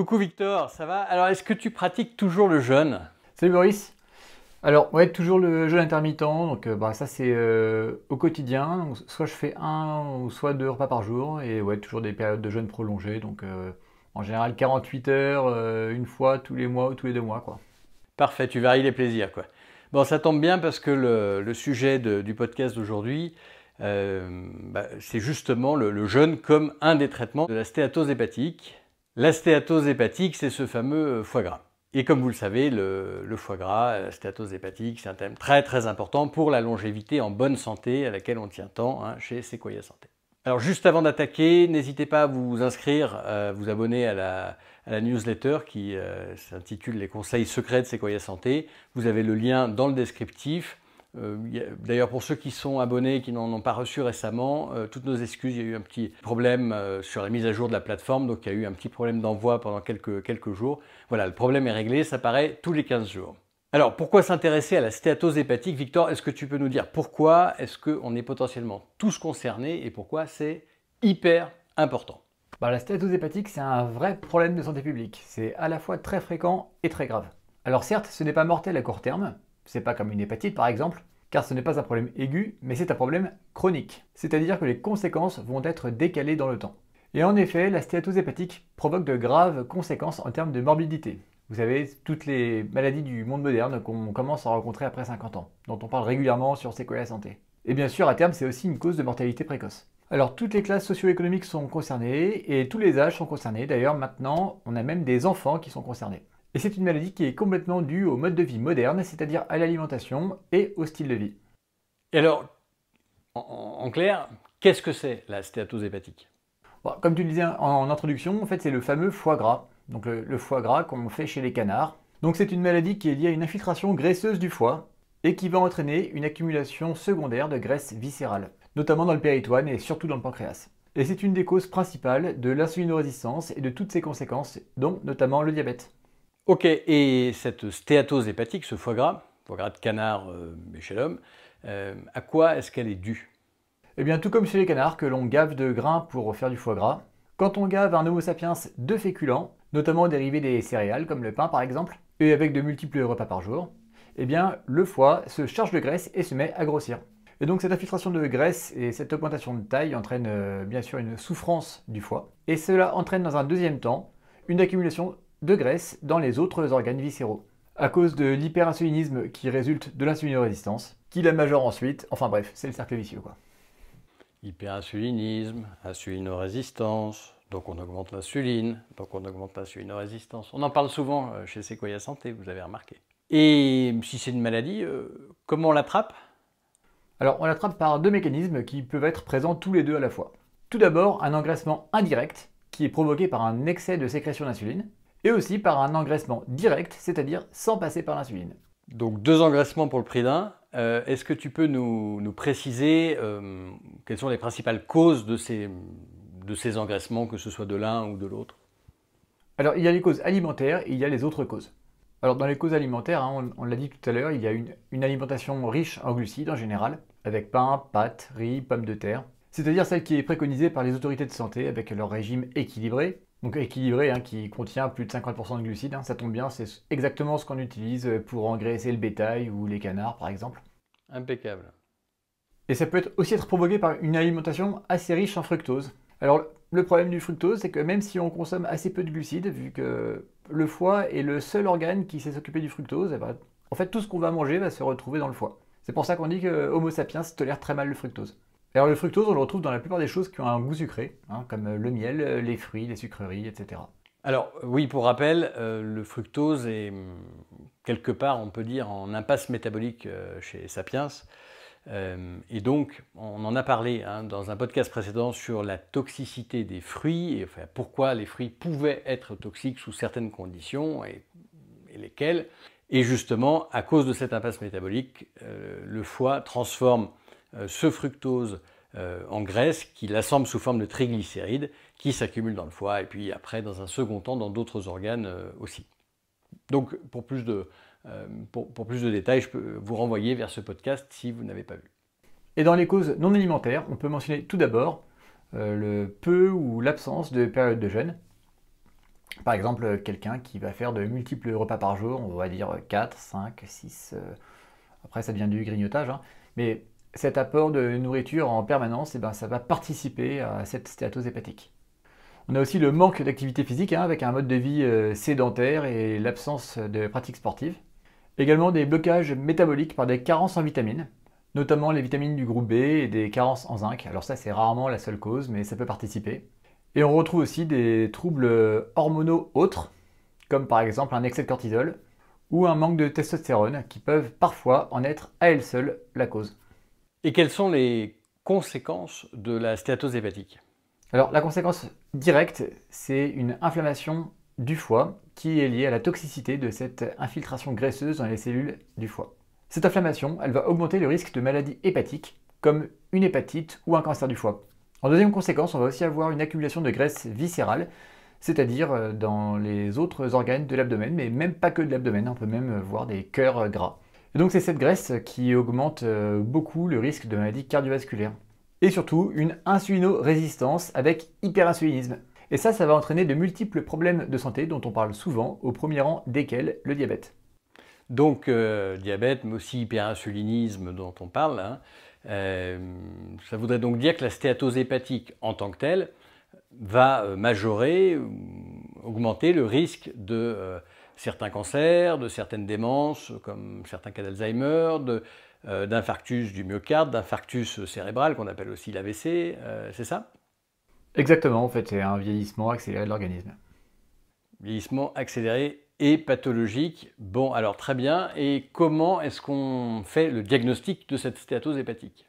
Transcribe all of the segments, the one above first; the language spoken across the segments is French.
Coucou Victor, ça va? Alors, est-ce que tu pratiques toujours le jeûne? Salut Boris. Alors, ouais, toujours le jeûne intermittent, donc ça c'est au quotidien, donc, soit je fais un ou soit deux repas par jour, et ouais, toujours des périodes de jeûne prolongées, donc en général 48 heures, une fois tous les mois ou tous les 2 mois, quoi. Parfait, tu varies les plaisirs, quoi. Bon, ça tombe bien parce que le sujet du podcast d'aujourd'hui, c'est justement le jeûne comme un des traitements de la stéatose hépatique. La stéatose hépatique, c'est ce fameux foie gras. Et comme vous le savez, le foie gras, la stéatose hépatique, c'est un thème très très important pour la longévité en bonne santé à laquelle on tient tant chez Sequoia Santé. Alors juste avant d'attaquer, n'hésitez pas à vous inscrire, vous abonner à la newsletter qui s'intitule Les conseils secrets de Sequoia Santé. Vous avez le lien dans le descriptif. D'ailleurs, pour ceux qui sont abonnés et qui n'en ont pas reçu récemment, toutes nos excuses, il y a eu un petit problème sur la mise à jour de la plateforme, donc il y a eu un petit problème d'envoi pendant quelques jours. Voilà, le problème est réglé, ça paraît tous les 15 jours. Alors, pourquoi s'intéresser à la stéatose hépatique? Victor, est-ce que tu peux nous dire pourquoi est-ce qu'on est potentiellement tous concernés et pourquoi c'est hyper important? La stéatose hépatique, c'est un vrai problème de santé publique. C'est à la fois très fréquent et très grave. Alors certes, ce n'est pas mortel à court terme, c'est pas comme une hépatite par exemple, car ce n'est pas un problème aigu, mais c'est un problème chronique. C'est-à-dire que les conséquences vont être décalées dans le temps. Et en effet, la stéatose hépatique provoque de graves conséquences en termes de morbidité. Vous savez, toutes les maladies du monde moderne qu'on commence à rencontrer après 50 ans, dont on parle régulièrement sur Sequoia Santé. Et bien sûr, à terme, c'est aussi une cause de mortalité précoce. Alors, toutes les classes socio-économiques sont concernées et tous les âges sont concernés. D'ailleurs, maintenant, on a même des enfants qui sont concernés. Et c'est une maladie qui est complètement due au mode de vie moderne, c'est-à-dire à l'alimentation et au style de vie. Et alors, en clair, qu'est-ce que c'est la stéatose hépatique? Bon, comme tu le disais en introduction, en fait, c'est le fameux foie gras. Donc le foie gras qu'on fait chez les canards. Donc c'est une maladie qui est liée à une infiltration graisseuse du foie et qui va entraîner une accumulation secondaire de graisse viscérale, notamment dans le péritoine et surtout dans le pancréas. Et c'est une des causes principales de l'insulinorésistance et de toutes ses conséquences, dont notamment le diabète. Ok, et cette stéatose hépatique, ce foie gras de canard mais chez l'homme, à quoi est-ce qu'elle est due? Eh bien, tout comme chez les canards, que l'on gave de grains pour faire du foie gras, quand on gave un Homo sapiens de féculents, notamment dérivés des céréales comme le pain par exemple, et avec de multiples repas par jour, eh bien, le foie se charge de graisse et se met à grossir. Et donc cette infiltration de graisse et cette augmentation de taille entraîne bien sûr une souffrance du foie, et cela entraîne dans un deuxième temps une accumulation de graisse dans les autres organes viscéraux, à cause de l'hyperinsulinisme qui résulte de l'insulinorésistance, qui la majore ensuite, enfin bref, c'est le cercle vicieux quoi. Hyperinsulinisme, insulinorésistance, donc on augmente l'insuline, donc on augmente l'insulinorésistance. On en parle souvent chez Sequoia Santé, vous avez remarqué. Et si c'est une maladie, comment on l'attrape? Alors on l'attrape par deux mécanismes qui peuvent être présents tous les deux à la fois. Tout d'abord, un engraissement indirect, qui est provoqué par un excès de sécrétion d'insuline, et aussi par un engraissement direct, c'est-à-dire sans passer par l'insuline. Donc deux engraissements pour le prix d'un. Est-ce que tu peux nous préciser quelles sont les principales causes de ces engraissements, que ce soit de l'un ou de l'autre? Alors il y a les causes alimentaires et il y a les autres causes. Alors dans les causes alimentaires, on l'a dit tout à l'heure, il y a une alimentation riche en glucides en général, avec pain, pâtes, riz, pommes de terre. C'est-à-dire celle qui est préconisée par les autorités de santé avec leur régime équilibré. Donc équilibré, qui contient plus de 50% de glucides, ça tombe bien, c'est exactement ce qu'on utilise pour engraisser le bétail ou les canards par exemple. Impeccable. Et ça peut aussi être provoqué par une alimentation assez riche en fructose. Alors le problème du fructose, c'est que même si on consomme assez peu de glucides, vu que le foie est le seul organe qui sait s'occuper du fructose, en fait tout ce qu'on va manger va se retrouver dans le foie. C'est pour ça qu'on dit que Homo sapiens tolère très mal le fructose. Alors le fructose, on le retrouve dans la plupart des choses qui ont un goût sucré, comme le miel, les fruits, les sucreries, etc. Alors oui, pour rappel, le fructose est quelque part, on peut dire, en impasse métabolique chez Sapiens. Et donc, on en a parlé dans un podcast précédent sur la toxicité des fruits, et enfin, pourquoi les fruits pouvaient être toxiques sous certaines conditions, et lesquelles. Et justement, à cause de cette impasse métabolique, le foie transforme ce fructose en graisse, qui l'assemble sous forme de triglycérides, qui s'accumulent dans le foie, et puis après, dans un second temps, dans d'autres organes aussi. Donc, pour plus de détails, je peux vous renvoyer vers ce podcast si vous n'avez pas vu. Et dans les causes non alimentaires, on peut mentionner tout d'abord le peu ou l'absence de période de jeûne. Par exemple, quelqu'un qui va faire de multiples repas par jour, on va dire 4, 5, 6, après ça devient du grignotage, hein. Mais cet apport de nourriture en permanence, eh ben, ça va participer à cette stéatose hépatique. On a aussi le manque d'activité physique, hein, avec un mode de vie sédentaire et l'absence de pratiques sportives. Également des blocages métaboliques par des carences en vitamines, notamment les vitamines du groupe B et des carences en zinc. Alors ça, c'est rarement la seule cause, mais ça peut participer. Et on retrouve aussi des troubles hormonaux autres, comme par exemple un excès de cortisol ou un manque de testostérone, qui peuvent parfois en être à elles seules la cause. Et quelles sont les conséquences de la stéatose hépatique? Alors la conséquence directe, c'est une inflammation du foie qui est liée à la toxicité de cette infiltration graisseuse dans les cellules du foie. Cette inflammation, elle va augmenter le risque de maladies hépatiques, comme une hépatite ou un cancer du foie. En deuxième conséquence, on va aussi avoir une accumulation de graisse viscérale, c'est-à-dire dans les autres organes de l'abdomen, mais même pas que de l'abdomen, on peut même voir des cœurs gras. Et donc c'est cette graisse qui augmente beaucoup le risque de maladies cardiovasculaires. Et surtout une insulinorésistance avec hyperinsulinisme. Et ça va entraîner de multiples problèmes de santé dont on parle souvent, au premier rang desquels le diabète. Donc diabète, mais aussi hyperinsulinisme dont on parle, hein. Ça voudrait donc dire que la stéatose hépatique en tant que telle va majorer, augmenter le risque de certains cancers, de certaines démences, comme certains cas d'Alzheimer, d'infarctus du myocarde, d'infarctus cérébral qu'on appelle aussi l'AVC, c'est ça? Exactement, en fait, c'est un vieillissement accéléré de l'organisme. Vieillissement accéléré et pathologique. Bon, alors très bien. Et comment est-ce qu'on fait le diagnostic de cette stéatose hépatique?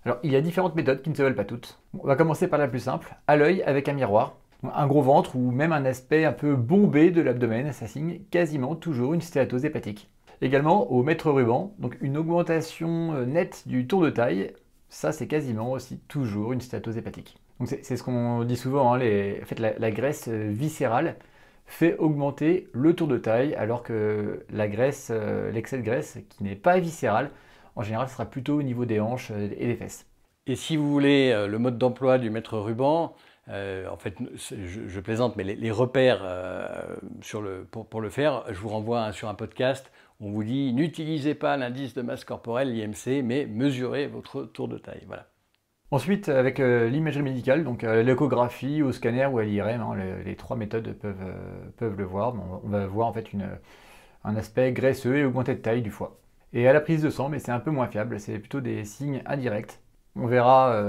Alors, il y a différentes méthodes qui ne se valent pas toutes. On va commencer par la plus simple, à l'œil avec un miroir. Un gros ventre ou même un aspect un peu bombé de l'abdomen, ça signe quasiment toujours une stéatose hépatique. Également au mètre ruban, donc une augmentation nette du tour de taille, ça c'est quasiment aussi toujours une stéatose hépatique. Donc c'est ce qu'on dit souvent, hein, en fait, la graisse viscérale fait augmenter le tour de taille, alors que la graisse, l'excès de graisse qui n'est pas viscérale, en général, ce sera plutôt au niveau des hanches et des fesses. Et si vous voulez le mode d'emploi du mètre ruban, en fait, je plaisante, mais les repères pour le faire, je vous renvoie sur un podcast où on vous dit n'utilisez pas l'indice de masse corporelle, l'IMC, mais mesurez votre tour de taille. Voilà. Ensuite, avec l'imagerie médicale, donc l'échographie, au scanner ou à l'IRM, hein, les trois méthodes peuvent le voir. On va voir en fait un aspect graisseux et augmenté de taille du foie. Et à la prise de sang, mais c'est un peu moins fiable, c'est plutôt des signes indirects. On verra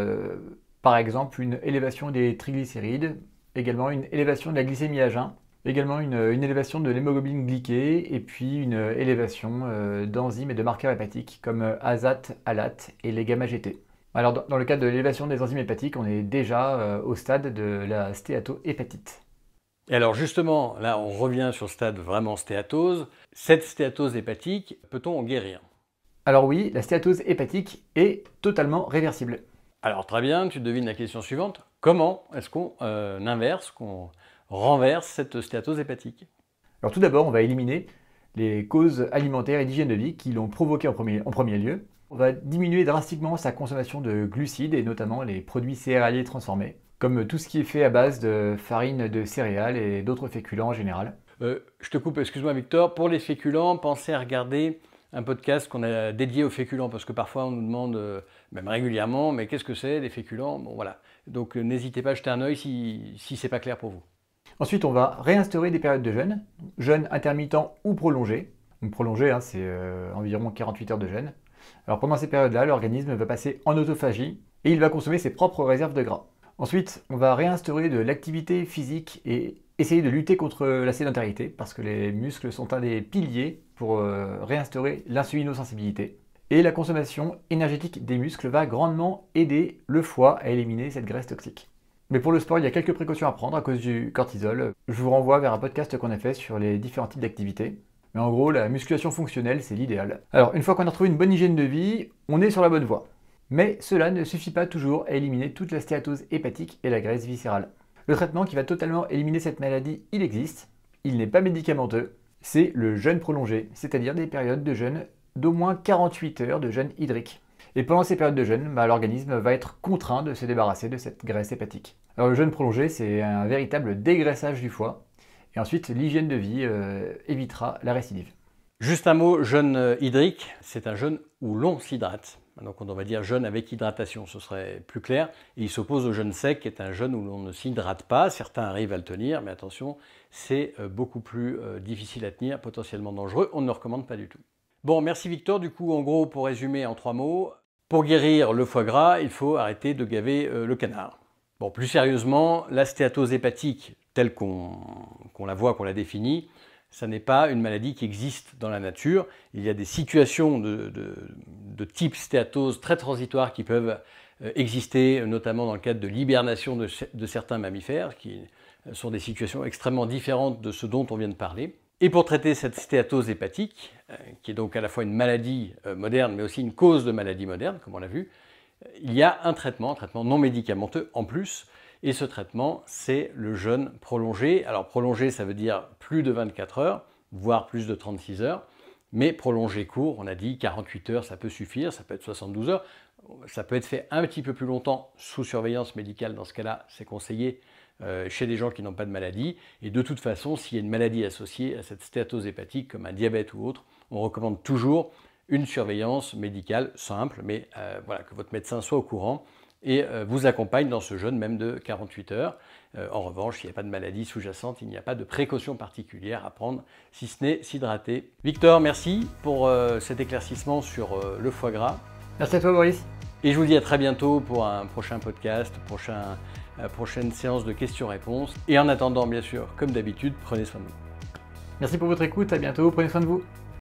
par exemple une élévation des triglycérides, également une élévation de la glycémie à jeun, également une élévation de l'hémoglobine glyquée, et puis une élévation d'enzymes et de marqueurs hépatiques comme ASAT, ALAT et les gamma-GT. Alors dans le cas de l'élévation des enzymes hépatiques, on est déjà au stade de la stéatohépatite. Et alors justement, là on revient sur le stade vraiment stéatose. Cette stéatose hépatique, peut-on en guérir? Alors oui, la stéatose hépatique est totalement réversible. Alors très bien, tu devines la question suivante. Comment est-ce qu'on inverse, qu'on renverse cette stéatose hépatique? Alors tout d'abord, on va éliminer les causes alimentaires et d'hygiène de vie qui l'ont provoqué en premier lieu. On va diminuer drastiquement sa consommation de glucides et notamment les produits céréaliers transformés, comme tout ce qui est fait à base de farine de céréales et d'autres féculents en général. Je te coupe, excuse-moi Victor. Pour les féculents, pensez à regarder un podcast qu'on a dédié aux féculents, parce que parfois on nous demande, même régulièrement, mais qu'est-ce que c'est les féculents? Bon voilà. Donc n'hésitez pas à jeter un œil si c'est pas clair pour vous. Ensuite, on va réinstaurer des périodes de jeûne intermittent ou prolongé. Donc prolongé, hein, c'est environ 48 heures de jeûne. Alors pendant ces périodes-là, l'organisme va passer en autophagie et il va consommer ses propres réserves de gras. Ensuite, on va réinstaurer de l'activité physique et essayer de lutter contre la sédentarité, parce que les muscles sont un des piliers pour réinstaurer l'insulinosensibilité. Et la consommation énergétique des muscles va grandement aider le foie à éliminer cette graisse toxique. Mais pour le sport, il y a quelques précautions à prendre à cause du cortisol. Je vous renvoie vers un podcast qu'on a fait sur les différents types d'activités. Mais en gros, la musculation fonctionnelle, c'est l'idéal. Alors, une fois qu'on a retrouvé une bonne hygiène de vie, on est sur la bonne voie. Mais cela ne suffit pas toujours à éliminer toute la stéatose hépatique et la graisse viscérale. Le traitement qui va totalement éliminer cette maladie, il existe. Il n'est pas médicamenteux. C'est le jeûne prolongé, c'est-à-dire des périodes de jeûne d'au moins 48 heures de jeûne hydrique. Et pendant ces périodes de jeûne, l'organisme va être contraint de se débarrasser de cette graisse hépatique. Alors le jeûne prolongé, c'est un véritable dégraissage du foie. Et ensuite, l'hygiène de vie évitera la récidive. Juste un mot, jeûne hydrique, c'est un jeûne où l'on s'hydrate. Donc on va dire jeûne avec hydratation, ce serait plus clair. Et il s'oppose au jeûne sec, qui est un jeûne où l'on ne s'hydrate pas. Certains arrivent à le tenir, mais attention, c'est beaucoup plus difficile à tenir, potentiellement dangereux. On ne le recommande pas du tout. Bon, merci Victor. Du coup, en gros, pour résumer en 3 mots, pour guérir le foie gras, il faut arrêter de gaver le canard. Bon, plus sérieusement, la stéatose hépatique, telle qu'on la voit, qu'on la définit, ça n'est pas une maladie qui existe dans la nature. Il y a des situations de type stéatose très transitoires qui peuvent exister, notamment dans le cadre de l'hibernation de certains mammifères, qui sont des situations extrêmement différentes de ce dont on vient de parler. Et pour traiter cette stéatose hépatique, qui est donc à la fois une maladie moderne, mais aussi une cause de maladie moderne, comme on l'a vu, il y a un traitement non médicamenteux en plus. Et ce traitement, c'est le jeûne prolongé. Alors prolongé, ça veut dire plus de 24 heures, voire plus de 36 heures. Mais prolongé court, on a dit 48 heures, ça peut suffire, ça peut être 72 heures. Ça peut être fait un petit peu plus longtemps sous surveillance médicale. Dans ce cas-là, c'est conseillé chez des gens qui n'ont pas de maladie. Et de toute façon, s'il y a une maladie associée à cette stéatose hépatique, comme un diabète ou autre, on recommande toujours une surveillance médicale simple, mais voilà, que votre médecin soit au courant et vous accompagne dans ce jeûne même de 48 heures. En revanche, s'il n'y a pas de maladie sous-jacente, il n'y a pas de précaution particulière à prendre, si ce n'est s'hydrater. Victor, merci pour cet éclaircissement sur le foie gras. Merci à toi, Boris. Et je vous dis à très bientôt pour un prochain podcast, prochaine séance de questions-réponses. Et en attendant, bien sûr, comme d'habitude, prenez soin de vous. Merci pour votre écoute, à bientôt, prenez soin de vous.